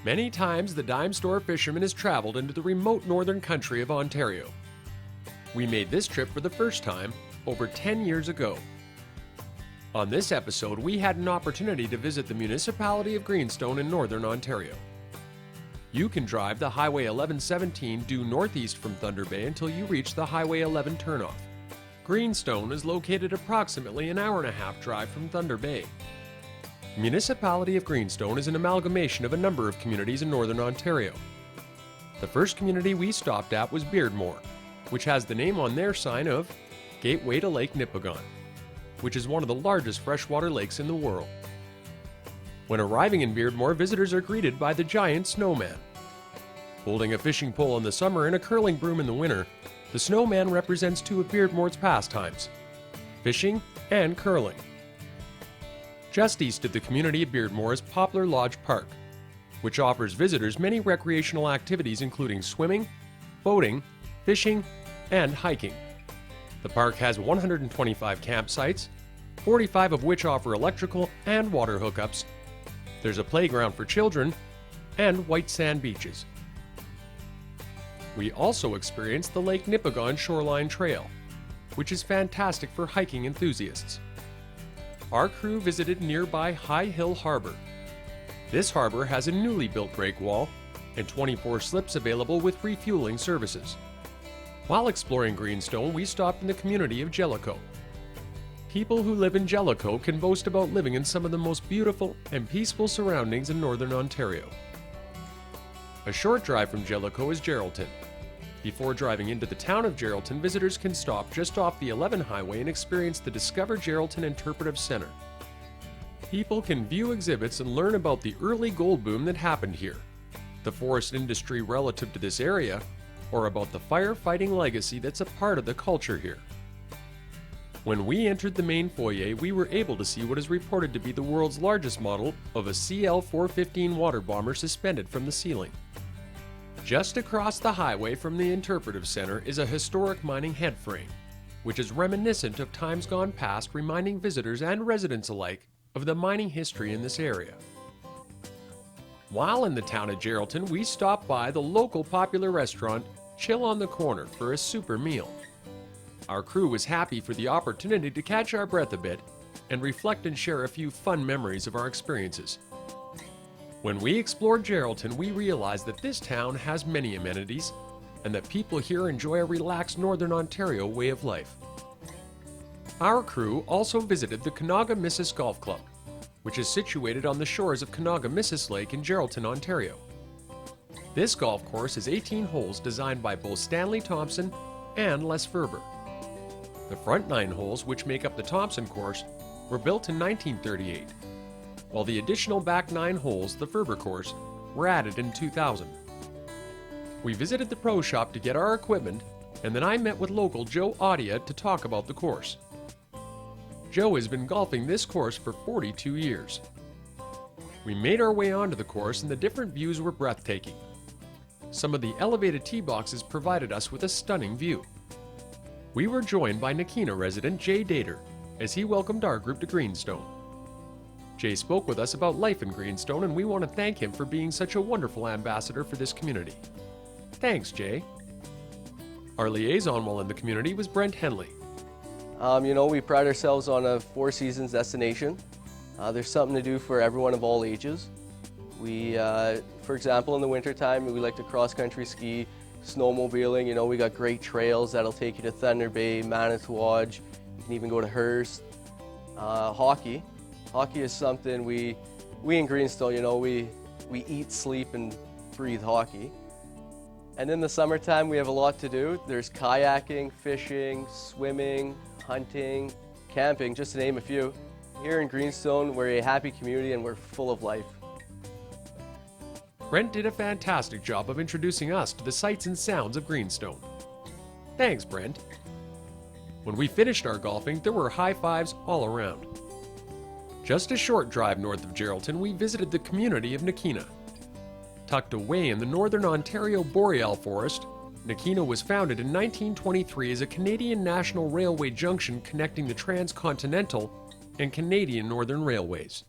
Many times the dime store fisherman has traveled into the remote northern country of Ontario. We made this trip for the first time over 10 years ago. On this episode, we had an opportunity to visit the Municipality of Greenstone in northern Ontario. You can drive the Highway 1117 due northeast from Thunder Bay until you reach the Highway 11 turnoff. Greenstone is located approximately an hour-and-a-half drive from Thunder Bay. The Municipality of Greenstone is an amalgamation of a number of communities in northern Ontario. The first community we stopped at was Beardmore, which has the name on their sign of Gateway to Lake Nipigon, which is one of the largest freshwater lakes in the world. When arriving in Beardmore, visitors are greeted by the giant snowman. Holding a fishing pole in the summer and a curling broom in the winter, the snowman represents two of Beardmore's pastimes, fishing and curling. Just east of the community of Beardmore is Poplar Lodge Park, which offers visitors many recreational activities including swimming, boating, fishing, and hiking. The park has 125 campsites, 45 of which offer electrical and water hookups. There's a playground for children and white sand beaches. We also experienced the Lake Nipigon Shoreline Trail, which is fantastic for hiking enthusiasts. Our crew visited nearby High Hill Harbor. This harbor has a newly built breakwall and 24 slips available with refueling services. While exploring Greenstone, we stopped in the community of Jellicoe. People who live in Jellicoe can boast about living in some of the most beautiful and peaceful surroundings in northern Ontario. A short drive from Jellicoe is Geraldton. Before driving into the town of Geraldton, visitors can stop just off the 11 highway and experience the Discover Geraldton Interpretive Center. People can view exhibits and learn about the early gold boom that happened here, the forest industry relative to this area, or about the firefighting legacy that's a part of the culture here. When we entered the main foyer, we were able to see what is reported to be the world's largest model of a CL-415 water bomber suspended from the ceiling. Just across the highway from the Interpretive Center is a historic mining headframe, which is reminiscent of times gone past, reminding visitors and residents alike of the mining history in this area. While in the town of Geraldton, we stopped by the local popular restaurant Chill on the Corner for a super meal. Our crew was happy for the opportunity to catch our breath a bit and reflect and share a few fun memories of our experiences. When we explored Geraldton, we realized that this town has many amenities and that people here enjoy a relaxed Northern Ontario way of life. Our crew also visited the Kanawha-Missis Golf Club, which is situated on the shores of Kanawha-Missis Lake in Geraldton, Ontario. This golf course is 18 holes designed by both Stanley Thompson and Les Ferber. The front 9 holes, which make up the Thompson course, were built in 1938, while the additional back 9 holes, the Ferber course, were added in 2000. We visited the pro shop to get our equipment, and then I met with local Joe Audia to talk about the course. Joe has been golfing this course for 42 years. We made our way onto the course and the different views were breathtaking. Some of the elevated tee boxes provided us with a stunning view. We were joined by Nakina resident Jay Dater as he welcomed our group to Greenstone. Jay spoke with us about life in Greenstone and we want to thank him for being such a wonderful ambassador for this community. Thanks, Jay. Our liaison while in the community was Brent Henley. We pride ourselves on a 4 seasons destination. There's something to do for everyone of all ages. We, for example, in the wintertime, we like to cross-country ski, snowmobiling. We got great trails that'll take you to Thunder Bay, Manitowocc. You can even go to Hearst. Hockey. Hockey is something we in Greenstone, we eat, sleep, and breathe hockey. And in the summertime, we have a lot to do. There's kayaking, fishing, swimming, hunting, camping, just to name a few. Here in Greenstone, we're a happy community and we're full of life. Brent did a fantastic job of introducing us to the sights and sounds of Greenstone. Thanks, Brent. When we finished our golfing, there were high fives all around. Just a short drive north of Geraldton, we visited the community of Nakina. Tucked away in the northern Ontario boreal forest, Nakina was founded in 1923 as a Canadian National Railway junction connecting the transcontinental and Canadian Northern Railways.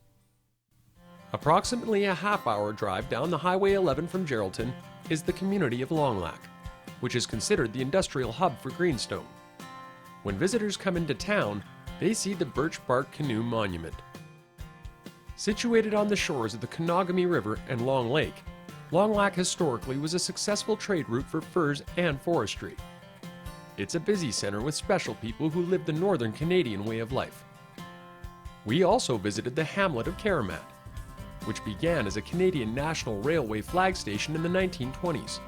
Approximately a half-hour drive down the Highway 11 from Geraldton is the community of Long Lac, which is considered the industrial hub for Greenstone. When visitors come into town, they see the Birch Bark Canoe Monument. Situated on the shores of the Kenogami River and Long Lake, Long Lac historically was a successful trade route for furs and forestry. It's a busy center with special people who live the northern Canadian way of life. We also visited the hamlet of Karamat, which began as a Canadian National Railway flag station in the 1920s.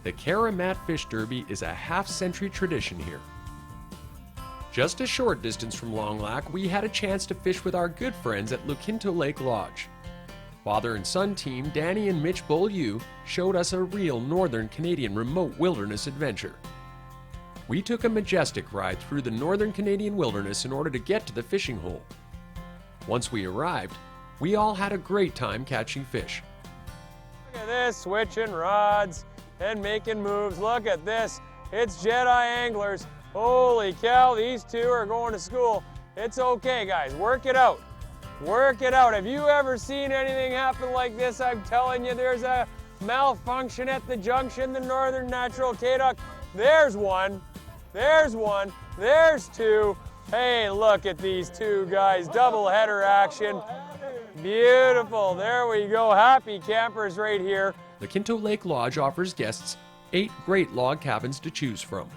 The Karamat Fish Derby is a half-century tradition here. Just a short distance from Long Lac, we had a chance to fish with our good friends at Lukinto Lake Lodge. Father and son team Danny and Mitch Beaulieu showed us a real northern Canadian remote wilderness adventure. We took a majestic ride through the northern Canadian wilderness in order to get to the fishing hole. Once we arrived, we all had a great time catching fish. Look at this, switching rods and making moves. Look at this, it's Jedi anglers. Holy cow, these two are going to school. It's okay, guys, work it out. Work it out. Have you ever seen anything happen like this? I'm telling you, there's a malfunction at the junction, the Northern Natural Cadoc. There's one, there's one, there's two. Hey, look at these two guys, double header action. Beautiful, there we go, happy campers right here. The Lukinto Lake Lodge offers guests 8 great log cabins to choose from.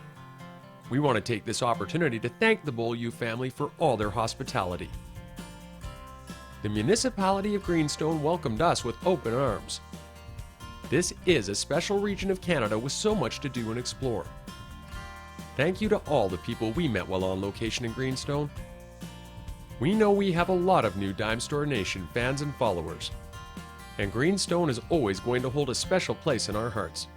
We want to take this opportunity to thank the Beaulieu family for all their hospitality. The Municipality of Greenstone welcomed us with open arms. This is a special region of Canada with so much to do and explore. Thank you to all the people we met while on location in Greenstone. We know we have a lot of new Dime Store Nation fans and followers, and Greenstone is always going to hold a special place in our hearts.